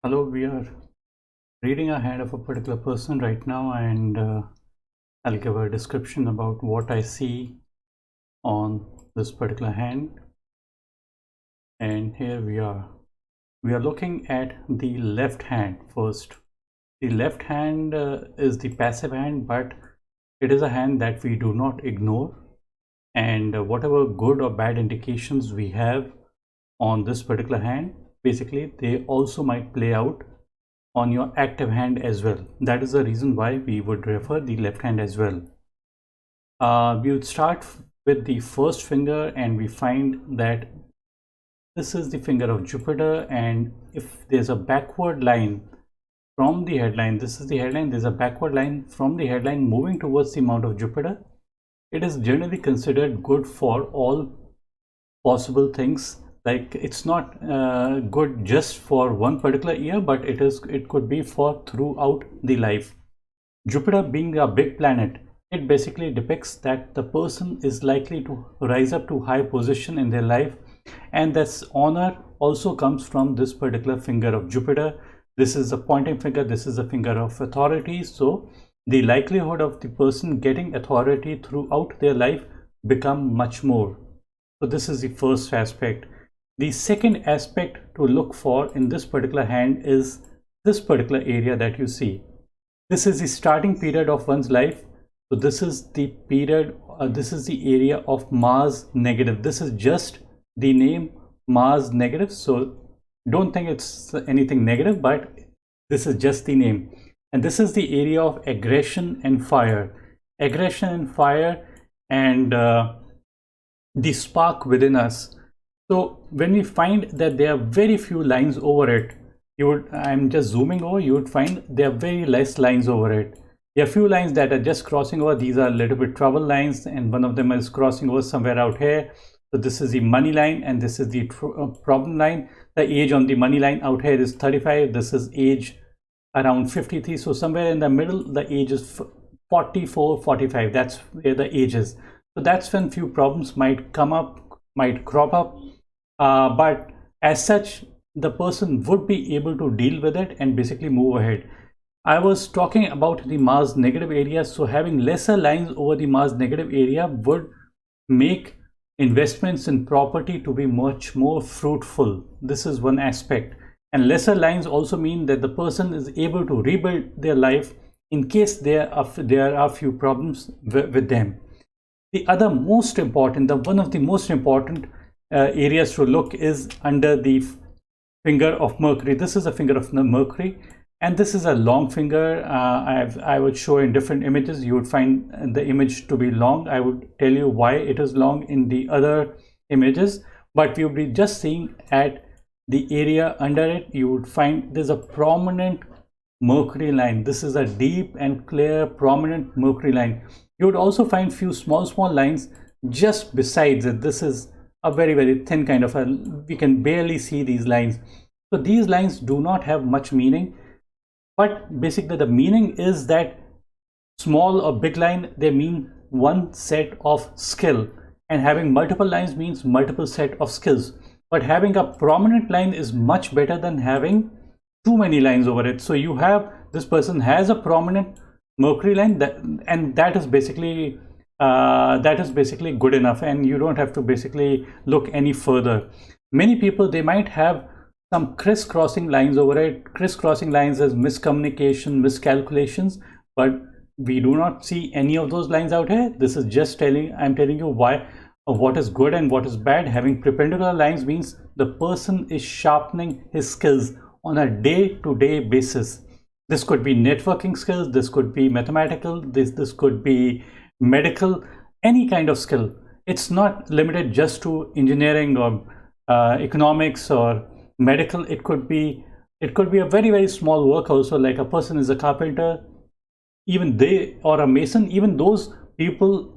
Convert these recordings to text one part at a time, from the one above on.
Hello, we are reading a hand of a particular person right now, and I'll give a description about what I see on this particular hand. And here we are. We are looking at the left hand first. The left hand is the passive hand, but it is a hand that we do not ignore. And whatever good or bad indications we have on this particular hand, basically they also might play out on your active hand as well. That is the reason why we would refer the left hand as well. We would start with the first finger, and we find that this is the finger of Jupiter, and if there's a backward line from the headline, this is the headline, there's a backward line from the headline moving towards the mount of Jupiter, it is generally considered good for all possible things. Like, it's not good just for one particular year, but it could be for throughout the life. Jupiter being a big planet, it basically depicts that the person is likely to rise up to high position in their life, and this honor also comes from this particular finger of Jupiter. This is a pointing finger, this is a finger of authority, so the likelihood of the person getting authority throughout their life become much more. So this is the first aspect. The second aspect to look for in this particular hand is this particular area that you see. This is the starting period of one's life. So this is the period, this is the area of Mars negative. This is just the name Mars negative. So don't think it's anything negative, but this is just the name. And this is the area of aggression and fire. Aggression and fire, and the spark within us. So when we find that there are very few lines over it, I'm just zooming over, you would find there are very less lines over it. There are few lines that are just crossing over. These are a little bit trouble lines, and one of them is crossing over somewhere out here. So this is the money line, and this is the problem line. The age on the money line out here is 35. This is age around 53. So somewhere in the middle, the age is 44, 45. That's where the age is. So that's when few problems might come up, might crop up. But as such, the person would be able to deal with it and basically move ahead. I was talking about the Mars negative area, so having lesser lines over the Mars negative area would make investments in property to be much more fruitful. This is one aspect. And lesser lines also mean that the person is able to rebuild their life in case there are few problems with them. The other most important, one of the most important areas to look is under the finger of Mercury. This is a finger of Mercury, and this is a long finger. I would show in different images. You would find the image to be long. I would tell you why it is long in the other images, but you'll be just seeing at the area under it. You would find there's a prominent Mercury line. This is a deep and clear prominent Mercury line. You would also find few small lines just besides it. This is a very thin kind of we can barely see these lines. So these lines do not have much meaning, but basically the meaning is that small or big line, they mean one set of skill, and having multiple lines means multiple set of skills. But having a prominent line is much better than having too many lines over it. So you have, this person has a prominent Mercury line, that is basically good enough, and you don't have to basically look any further. Many people, they might have some crisscrossing lines over it. Crisscrossing lines is miscommunication, miscalculations, but we do not see any of those lines out here. This is just I'm telling you why, what is good and what is bad. Having perpendicular lines means the person is sharpening his skills on a day-to-day basis. This could be networking skills, this could be mathematical, this could be medical, any kind of skill. It's not limited just to engineering or economics or medical. It could be a very small work also, like a person is a carpenter, even they, or a mason, even those people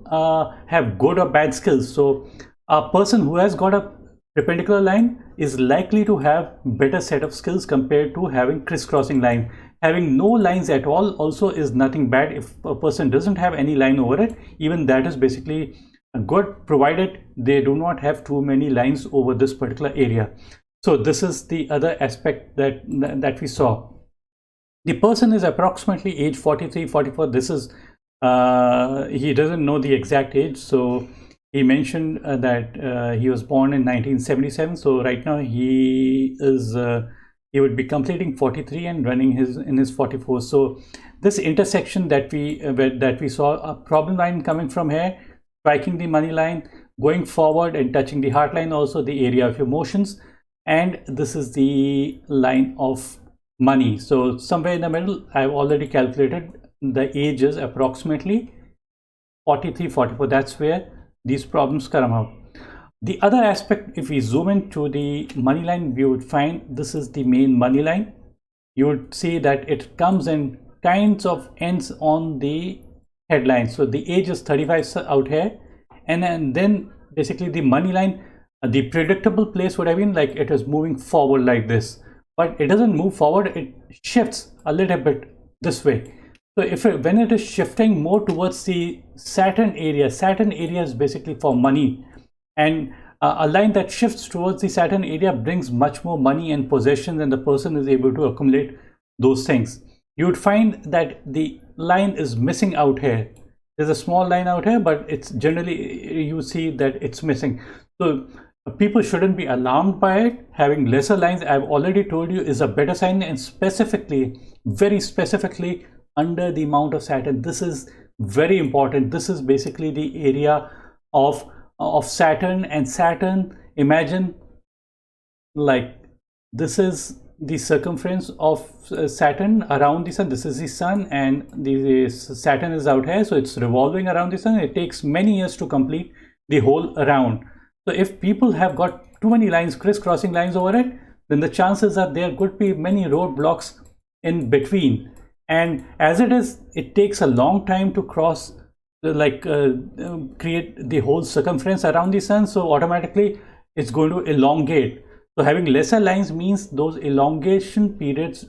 have good or bad skills. So a person who has got a perpendicular line is likely to have better set of skills compared to having crisscrossing line. Having no lines at all also is nothing bad. If a person doesn't have any line over it, even that is basically good, provided they do not have too many lines over this particular area. So this is the other aspect that we saw. The person is approximately age 43, 44. This is, he doesn't know the exact age. So he mentioned that he was born in 1977. So right now he is, he would be completing 43 and running in his 44. So this intersection that we saw, a problem line coming from here, striking the money line, going forward and touching the heart line, also the area of emotions, and this is the line of money. So somewhere in the middle, I've already calculated the age is approximately 43, 44. That's where these problems come out. The other aspect, if we zoom into the money line, we would find this is the main money line. You would see that it comes in kinds of ends on the headline. So the age is 35 out here, and then basically the money line, the predictable place would have been like it is moving forward like this, but it doesn't move forward, it shifts a little bit this way. So when it is shifting more towards the Saturn area is basically for money, and a line that shifts towards the Saturn area brings much more money and possessions, and the person is able to accumulate those things. You would find that the line is missing out here. There's a small line out here, but it's generally, you see that it's missing. So people shouldn't be alarmed by it. Having lesser lines, I've already told you, is a better sign, and specifically, very specifically, under the mount of Saturn. This is very important. This is basically the area of Saturn, and Saturn, imagine like this is the circumference of Saturn around the sun. This is the sun, and the Saturn is out here, so it's revolving around the sun. It takes many years to complete the whole round. So if people have got too many lines, crisscrossing lines over it, then the chances are there could be many roadblocks in between. And as it is, it takes a long time to cross, create the whole circumference around the sun. So automatically it's going to elongate. So having lesser lines means those elongation periods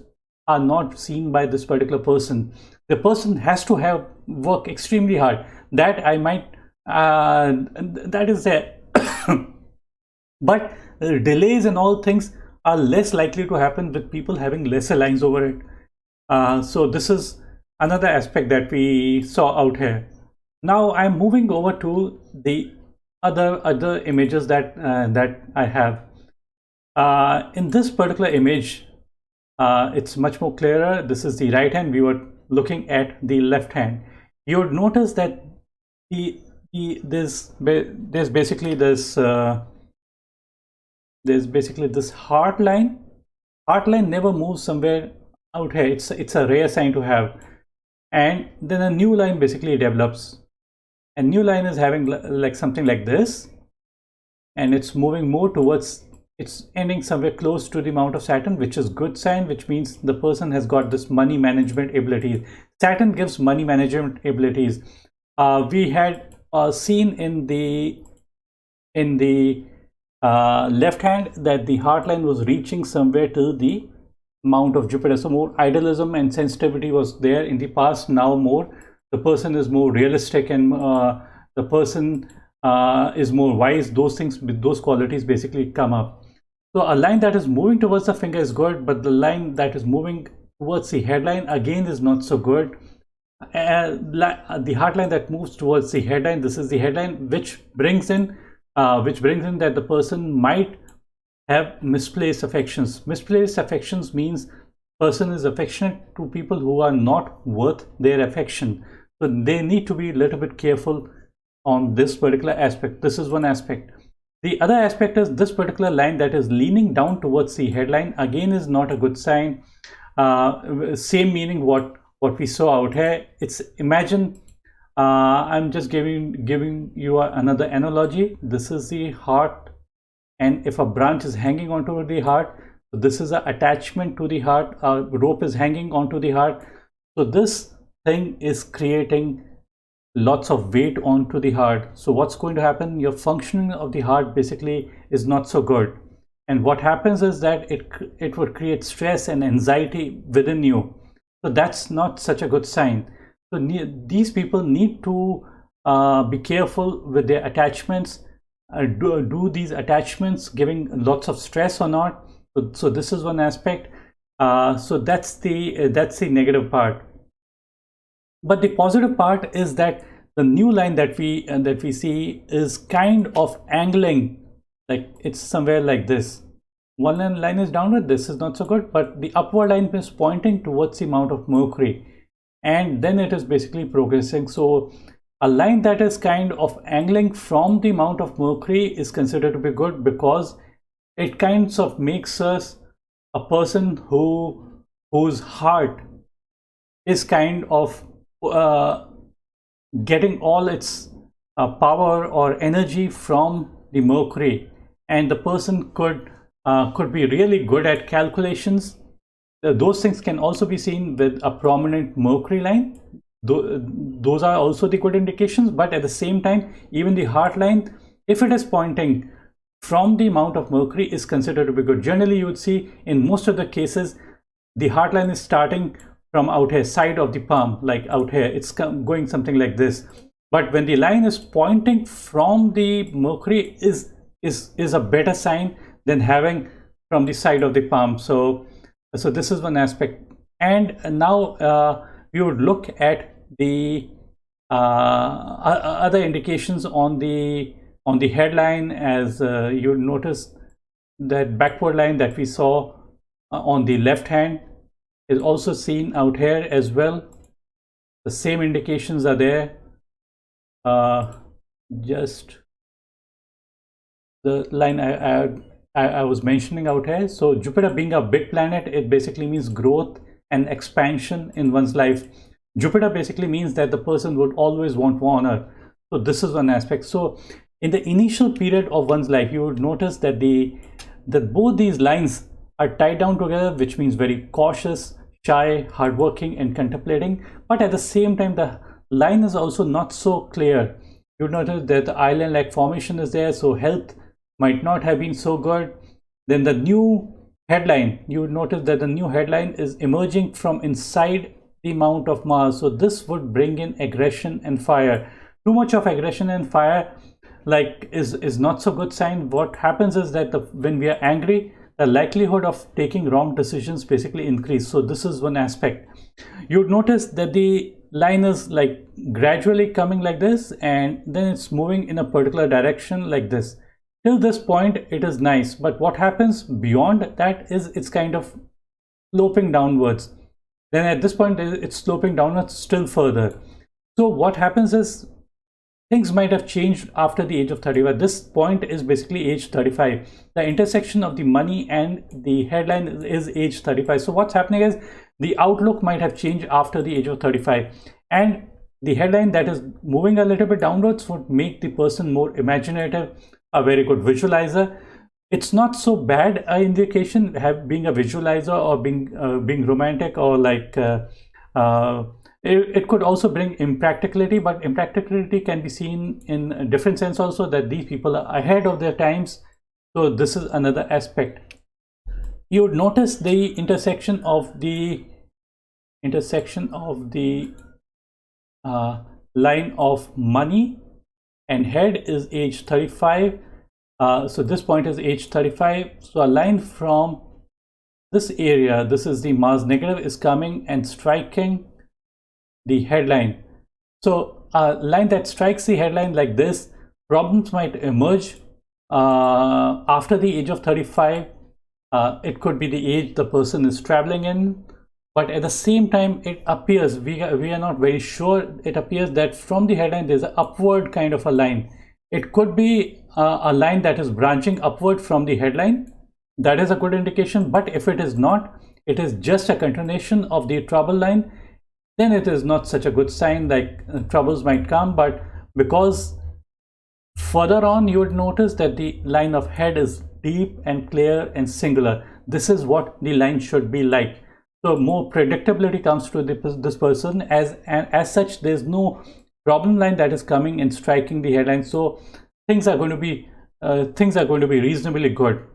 are not seen by this particular person. The person has to have work extremely hard. That I might, that is there. But delays and all things are less likely to happen with people having lesser lines over it. So this is another aspect that we saw out here. Now I'm moving over to the other images that I have. In this particular image, it's much more clearer. This is the right hand. We were looking at the left hand. You would notice that there's basically this heart line. Heart line never moves somewhere out here. It's a rare sign to have. And then a new line basically develops. A new line is having like something like this, and it's moving more towards, it's ending somewhere close to the mount of Saturn, which is good sign, which means the person has got this money management abilities. Saturn gives money management abilities. We had seen in the left hand that the heart line was reaching somewhere to the mount of Jupiter. So more idealism and sensitivity was there in the past. Now more, the person is more realistic, and the person is more wise. Those things, those qualities basically come up. So a line that is moving towards the finger is good, but the line that is moving towards the headline again is not so good. The heart line that moves towards the headline, this is the headline, which brings in that the person might have misplaced affections. Misplaced affections means person is affectionate to people who are not worth their affection. So they need to be a little bit careful on this particular aspect. This is one aspect. The other aspect is this particular line that is leaning down towards the headline again is not a good sign. Same meaning what we saw out here. It's, imagine, I'm just giving you another analogy. This is the heart, and if a branch is hanging onto the heart, so this is an attachment to the heart. A rope is hanging onto the heart. So this thing is creating lots of weight onto the heart. So what's going to happen? Your functioning of the heart basically is not so good, and what happens is that it would create stress and anxiety within you. So that's not such a good sign. So these people need to be careful with their attachments. Do these attachments giving lots of stress or not? So this is one aspect. So that's the negative part. But the positive part is that the new line that we see is kind of angling, like it's somewhere like this. One line is downward, this is not so good, but the upward line is pointing towards the Mount of Mercury, and then it is basically progressing. So a line that is kind of angling from the Mount of Mercury is considered to be good, because it kind of makes us a person whose heart is kind of getting all its power or energy from the Mercury, and the person could be really good at calculations. Those things can also be seen with a prominent Mercury line. Those are also the good indications, but at the same time, even the heart line, if it is pointing from the Mount of Mercury, is considered to be good. Generally, you would see in most of the cases, the heart line is starting from out here, side of the palm, like out here, it's going something like this. But when the line is pointing from the Mercury, is a better sign than having from the side of the palm. So this is one aspect. And now we would look at the other indications on the headline. As you notice, that backward line that we saw on the left hand is also seen out here as well. The same indications are there. Just the line I was mentioning out here. So Jupiter being a big planet, it basically means growth and expansion in one's life. Jupiter basically means that the person would always want more honor. So this is one aspect. So in the initial period of one's life, you would notice that both these lines are tied down together, which means very cautious, shy, hardworking, and contemplating. But at the same time, the line is also not so clear. You notice that the island-like formation is there, so health might not have been so good. Then the new headline, you would notice that the new headline is emerging from inside the Mount of Mars. So this would bring in aggression and fire. Too much of aggression and fire is not so good sign. What happens is that when we are angry, the likelihood of taking wrong decisions basically increase. So this is one aspect. You'd notice that the line is like gradually coming like this, and then it's moving in a particular direction like this. Till this point, it is nice, but what happens beyond that is it's kind of sloping downwards. Then at this point, it's sloping downwards still further. So what happens is things might have changed after the age of 35. This point is basically age 35. The intersection of the money and the headline is age 35. So what's happening is the outlook might have changed after the age of 35. And the headline that is moving a little bit downwards would make the person more imaginative, a very good visualizer. It's not so bad an indication, being a visualizer or being romantic, or like it could also bring impracticality, but impracticality can be seen in a different sense also, that these people are ahead of their times. So this is another aspect. You would notice the intersection of the line of money and head is age 35. So this point is age 35. So a line from this area, this is the Mars negative, is coming and striking the headline. So a line that strikes the headline like this, problems might emerge after the age of 35. It could be the age the person is traveling in, but at the same time, it appears, we are not very sure, it appears that from the headline there's an upward kind of a line. It could be a line that is branching upward from the headline. That is a good indication. But if it is not, it is just a continuation of the trouble line, then it is not such a good sign. Like troubles might come, but because further on you would notice that the line of head is deep and clear and singular. This is what the line should be like. So more predictability comes to this person, as such there's no problem line that is coming and striking the headline. So things are going to be reasonably good.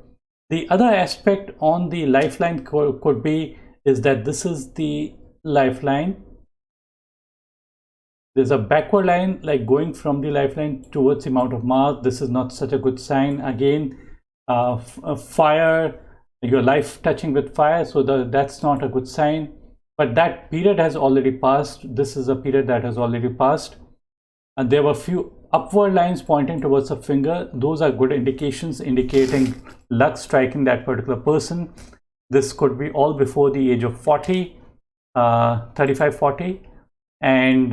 The other aspect on the lifeline could be is that this is the lifeline. There's a backward line like going from the lifeline towards the Mount of Mars. This is not such a good sign. Again, fire, your life touching with fire, so that's not a good sign. But that period has already passed. This is a period that has already passed. And there were few upward lines pointing towards a finger. Those are good indications indicating luck striking that particular person. This could be all before the age of 40, 35, 40. And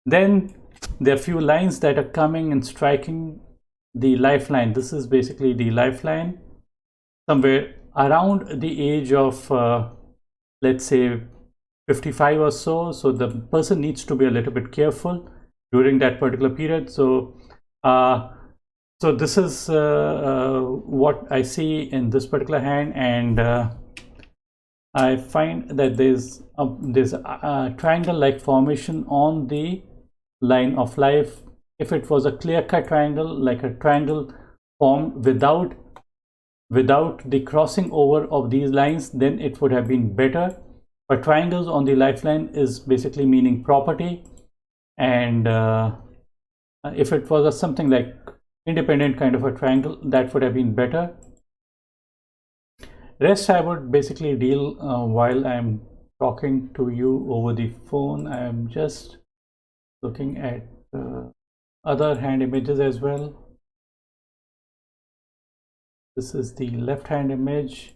then there are few lines that are coming and striking the lifeline. This is basically the lifeline somewhere around the age of let's say 55 or so. So the person needs to be a little bit careful during that particular period. So this is what I see in this particular hand, and I find that there's a triangle-like formation on the line of life. If it was a clear-cut triangle, like a triangle formed without the crossing over of these lines, then it would have been better. But triangles on the lifeline is basically meaning property, and if it was something like independent kind of a triangle, that would have been better. Rest I would basically deal while I'm talking to you over the phone. I'm just looking at other hand images as well. This is the left hand image.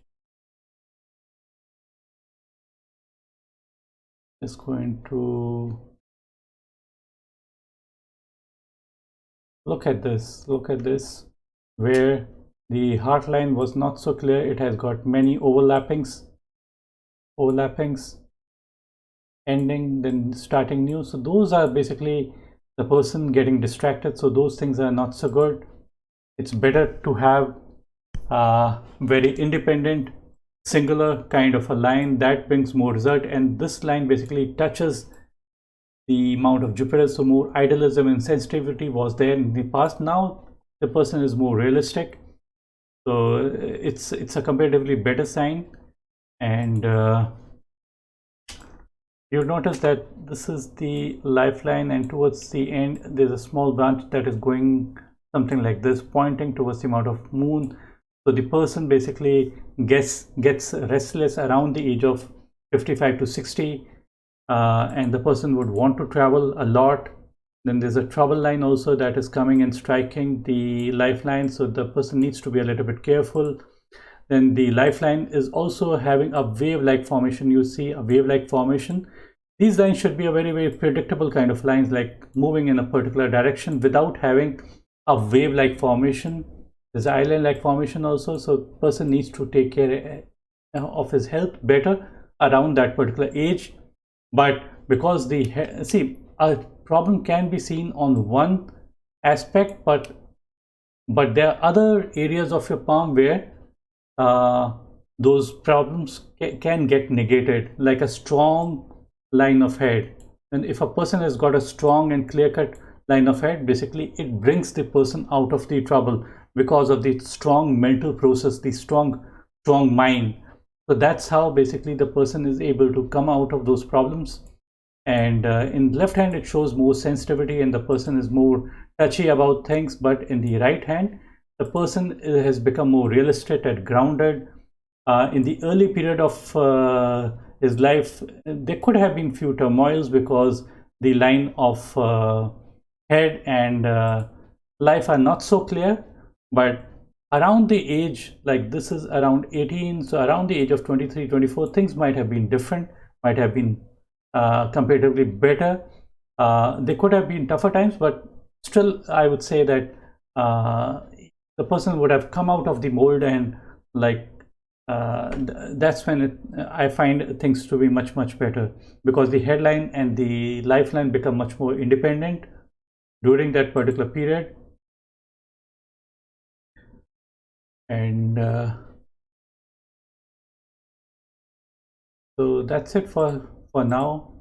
Just going to look at this, where the heart line was not so clear. It has got many overlappings, ending, then starting new. So those are basically the person getting distracted. So those things are not so good. It's better to have very independent, singular kind of a line that brings more result. And this line basically touches the amount of Jupiter. So more idealism and sensitivity was there in the past. Now the person is more realistic. So it's a comparatively better sign. And you notice that this is the lifeline, and towards the end there's a small branch that is going something like this, pointing towards the amount of moon. So the person basically gets restless around the age of 55 to 60, and the person would want to travel a lot. Then there's a trouble line also that is coming and striking the lifeline, so the person needs to be a little bit careful. Then the lifeline is also having a wave-like formation. You see a wave-like formation. These lines should be a very, very predictable kind of lines, like moving in a particular direction without having a wave-like formation. There's an island-like formation also, so person needs to take care of his health better around that particular age. But because a problem can be seen on one aspect, but there are other areas of your palm where those problems can get negated, like a strong line of head. And if a person has got a strong and clear-cut line of head, basically it brings the person out of the trouble because of the strong mental process, the strong mind. So that's how basically the person is able to come out of those problems. And in left hand it shows more sensitivity and the person is more touchy about things, but in the right hand the person has become more realistic and grounded. In the early period of his life, there could have been few turmoils because the line of head and life are not so clear. But around the age, like this is around 18, so around the age of 23, 24, things might have been different, might have been comparatively better. They could have been tougher times, but still I would say that the person would have come out of the mold, and like that's when I find things to be much, much better, because the headline and the lifeline become much more independent during that particular period. And so that's it for now.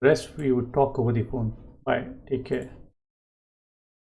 Rest we would talk over the phone. Bye, take care.